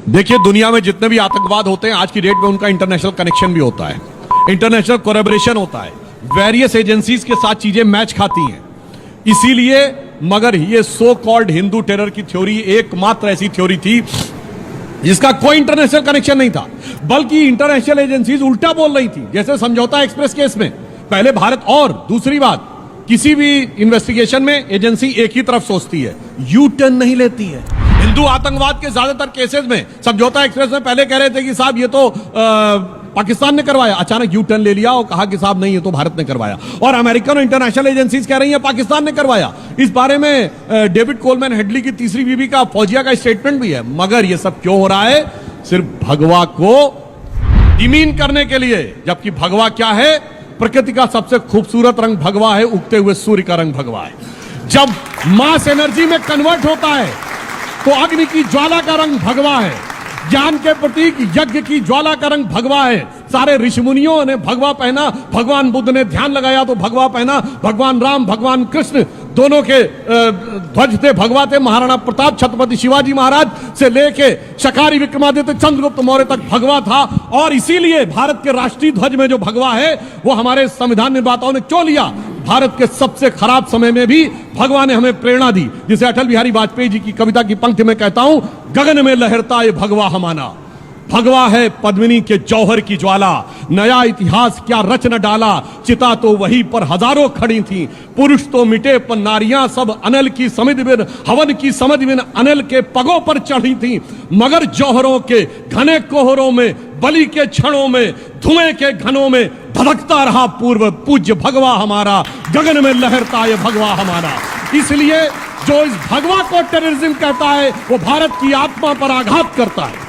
देखिए, दुनिया में जितने भी आतंकवाद होते हैं आज की डेट में उनका इंटरनेशनल कनेक्शन भी होता है, इंटरनेशनल कोलैबोरेशन होता है, वेरियस एजेंसीज के साथ चीजें मैच खाती हैं। इसीलिए मगर ये सो कॉल्ड हिंदू टेरर की थ्योरी एकमात्र ऐसी थ्योरी थी जिसका कोई इंटरनेशनल कनेक्शन नहीं था, बल्कि इंटरनेशनल एजेंसीज उल्टा बोल रही थी। जैसे समझौता एक्सप्रेस केस में पहले भारत, और दूसरी बात, किसी भी इन्वेस्टिगेशन में एजेंसी एक ही तरफ सोचती है, यू टर्न नहीं लेती है। हिंदू आतंकवाद के ज्यादातर केसेस में समझौता एक्सप्रेस में पहले कह रहे थे कि साहब ये तो पाकिस्तान ने करवाया, अचानक यू टर्न ले लिया और कहा कि साहब नहीं ये तो भारत ने करवाया। और अमेरिकन और इंटरनेशनल एजेंसीज कह रही हैं पाकिस्तान ने करवाया। इस बारे में डेविड कोलमैन हेडली की तीसरी बीवी का, फौजिया का स्टेटमेंट भी है। मगर ये सब क्यों हो रहा है? सिर्फ भगवा को डिमीन करने के लिए। जबकि भगवा क्या है? प्रकृति का सबसे खूबसूरत रंग भगवा है, उगते हुए सूर्य का रंग भगवा है। जब मास एनर्जी में कन्वर्ट होता है तो अग्नि की ज्वाला का रंग भगवा है, ज्ञान के प्रतीक यज्ञ की ज्वाला का रंग भगवा है। सारे ऋषि मुनियों ने भगवा पहना, भगवान बुद्ध ने ध्यान लगाया तो भगवा पहना, भगवान राम भगवान कृष्ण दोनों के ध्वज थे भगवा थे। महाराणा प्रताप, छत्रपति शिवाजी महाराज से लेके शकारी विक्रमादित्य, चंद्रगुप्त मौर्य तक भगवा था। और इसीलिए भारत के राष्ट्रीय ध्वज में जो भगवा है वो हमारे संविधान निर्माताओं ने क्यों लिया? भारत के सबसे खराब समय में भी भगवान ने हमें प्रेरणा दी। जिसे अटल बिहारी वाजपेयी जी की कविता की पंक्ति में कहता हूं, गगन में लहरता ये भगवा हमारा। भगवा है पद्मिनी के जौहर की ज्वाला, नया इतिहास क्या रच न डाला। चिता तो वही पर हजारों खड़ी थी, पुरुष तो मिटे पर नारियां सब अनल की समझ बिन, हवन की समझ बिन अनल के पगों पर चढ़ी थी। मगर जौहरों के घने कोहरों में, बलि के क्षणों में, धुएं के घनों में धधकता रहा पूर्व पूज्य भगवा हमारा। गगन में लहरता ये भगवा हमारा। इसलिए जो इस भगवा को टेररिज्म कहता है वो भारत की आत्मा पर आघात करता है।